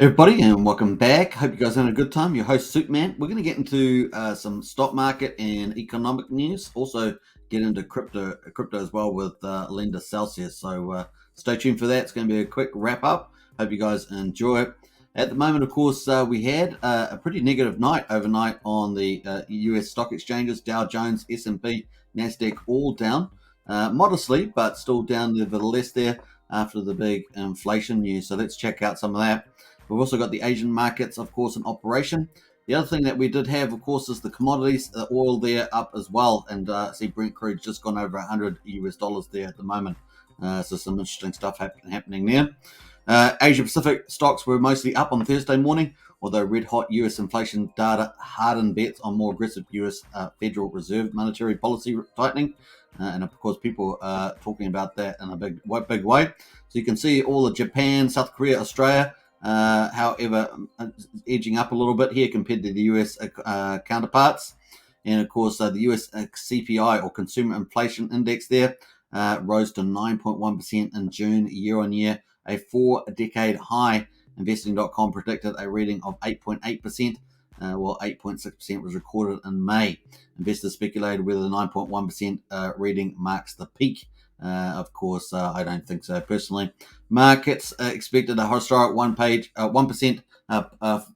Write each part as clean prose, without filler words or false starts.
Everybody, and welcome back. Hope you guys are having a good time. Your host, Superman. We're going to get into some stock market and economic news. Also, get into crypto as well with Linda Celsius. So stay tuned for that. It's going to be a quick wrap up. Hope you guys enjoy it. At the moment, of course, we had a pretty negative night overnight on the US stock exchanges. Dow Jones, S&P, Nasdaq, all down modestly, but still down nevertheless there after the big inflation news. So let's check out some of that. We've also got the Asian markets, of course, in operation. The other thing that we did have, of course, is the commodities, oil there up as well. And see Brent crude just gone over $100 there at the moment. So some interesting stuff happening there. Asia Pacific stocks were mostly up on Thursday morning, although red hot US inflation data hardened bets on more aggressive US Federal Reserve monetary policy tightening. And of course, people are talking about that in a big way. So you can see all of Japan, South Korea, Australia, however, edging up a little bit here compared to the US counterparts. And of course, the US CPI or Consumer Inflation Index there rose to 9.1% in June year on year, a 4-decade high. Investing.com predicted a reading of 8.8%, while 8.6% was recorded in May. Investors speculated whether the 9.1% reading marks the peak. Of course, I don't think so personally. Markets expected a historic 1%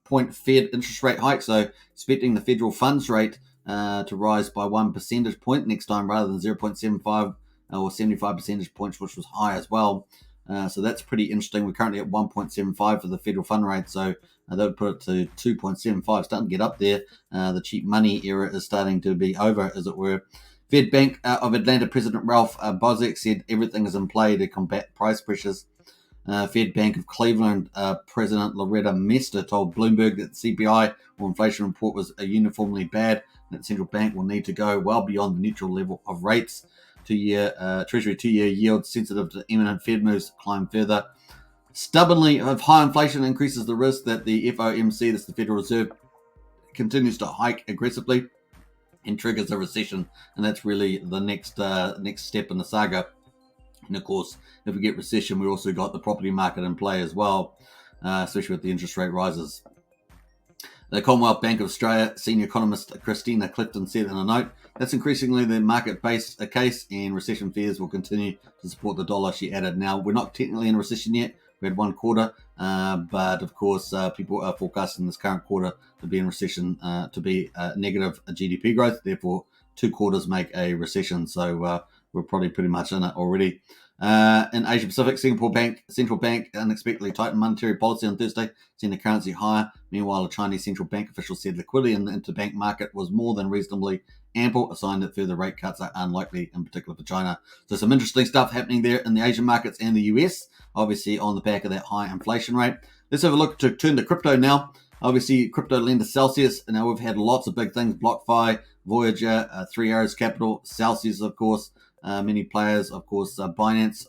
point Fed interest rate hike, so expecting the federal funds rate to rise by 1 percentage point next time rather than 0.75 or 75 percentage points, which was high as well. So that's pretty interesting. We're currently at 1.75 for the federal fund rate, so that would put it to 2.75. Starting to get up there. The cheap money era is starting to be over, as it were. Fed Bank of Atlanta President Ralph Bozek said everything is in play to combat price pressures. Fed Bank of Cleveland President Loretta Mester told Bloomberg that the CPI or inflation report was uniformly bad, and that the central bank will need to go well beyond the neutral level of rates. Treasury 2-year yield sensitive to imminent Fed moves climb further. Stubbornly, if high inflation increases the risk that the FOMC, that's the Federal Reserve, continues to hike aggressively and triggers a recession, and that's really the next step in the saga. And of course, if we get recession, we also got the property market in play as well, especially with the interest rate rises. The Commonwealth Bank of Australia senior economist Christina Clifton said in a note, that's increasingly the market-based case, and recession fears will continue to support the dollar. She added, now, we're not technically in a recession yet. We had one quarter, but of course, people are forecasting this current quarter to be in recession, to be negative GDP growth. Therefore, 2 quarters make a recession. So we're probably pretty much in it already. In Asia Pacific, Singapore Central Bank unexpectedly tightened monetary policy on Thursday, seeing the currency higher. Meanwhile, a Chinese central bank official said liquidity in the interbank market was more than reasonably ample, a sign that further rate cuts are unlikely, in particular for China. So some interesting stuff happening there in the Asian markets and the US, obviously on the back of that high inflation rate. Let's have a look to turn to crypto now. Obviously, crypto lender Celsius. Now we've had lots of big things: BlockFi, Voyager, 3 Arrows Capital, Celsius, of course. Many players, of course, Binance,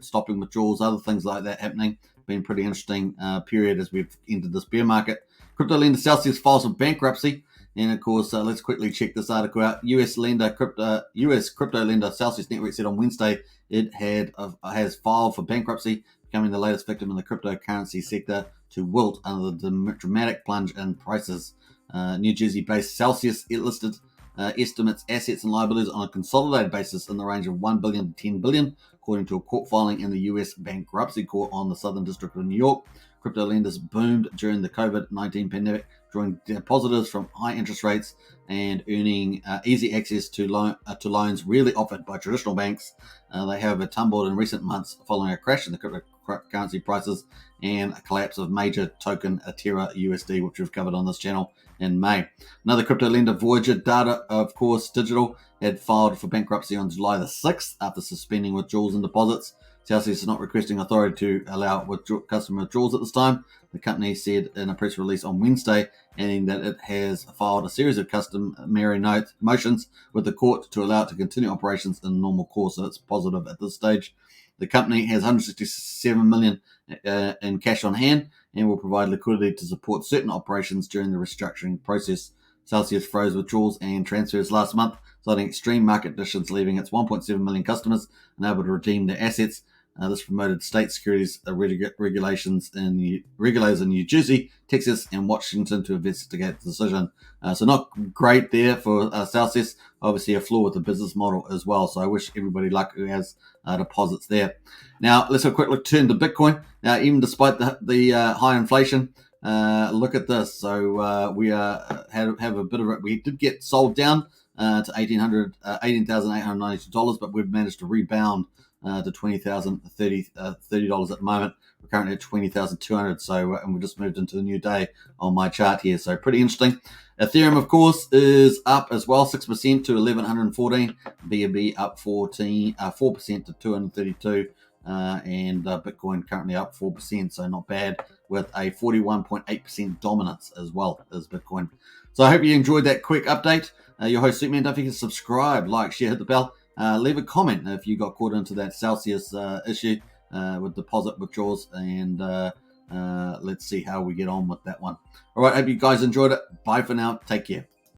stopping withdrawals, other things like that happening. Been pretty interesting period as we've entered this bear market. Crypto lender Celsius files for bankruptcy, and of course, let's quickly check this article out. US crypto lender Celsius Network said on Wednesday it has filed for bankruptcy, becoming the latest victim in the cryptocurrency sector to wilt under the dramatic plunge in prices. New Jersey-based Celsius listed estimates assets and liabilities on a consolidated basis in the range of $1 billion to $10 billion, according to a court filing in the U.S. Bankruptcy Court on the Southern District of New York. Crypto lenders boomed during the COVID-19 pandemic, drawing depositors from high interest rates and earning easy access to loans rarely offered by traditional banks. They have tumbled in recent months following a crash in the cryptocurrency prices and a collapse of major token Terra USD, which we've covered on this channel in May. Another crypto lender, Voyager Data, of course, Digital, had filed for bankruptcy on July the 6th after suspending withdrawals and deposits. Celsius is not requesting authority to allow customer withdrawals at this time, the company said in a press release on Wednesday, adding that it has filed a series of customary motions with the court to allow it to continue operations in normal course, so it's positive at this stage. The company has $167 million in cash on hand and will provide liquidity to support certain operations during the restructuring process. Celsius froze withdrawals and transfers last month, citing extreme market conditions, leaving its 1.7 million customers unable to redeem their assets. This promoted state securities regulators in New Jersey, Texas, and Washington to investigate the decision. So not great there for Celsius. Obviously, a flaw with the business model as well. So I wish everybody luck who has deposits there. Now let's have a quick look turn to Bitcoin. Now, even despite the high inflation, look at this. So we have a bit of it. We did get sold down to $18,892, but we've managed to rebound to $20,030 at the moment. We're currently at $20,200. So and we just moved into a new day on my chart here. So pretty interesting. Ethereum, of course, is up as well, 6% to 1,114. BNB up 4% to 232. And Bitcoin currently up 4%, so not bad, with a 41.8% dominance as well as Bitcoin. So I hope you enjoyed that quick update. Your host, Suitman, don't forget to subscribe, like, share, hit the bell. Leave a comment if you got caught into that Celsius issue with deposit withdrawals, and let's see how we get on with that one. All right, hope you guys enjoyed it. Bye for now. Take care.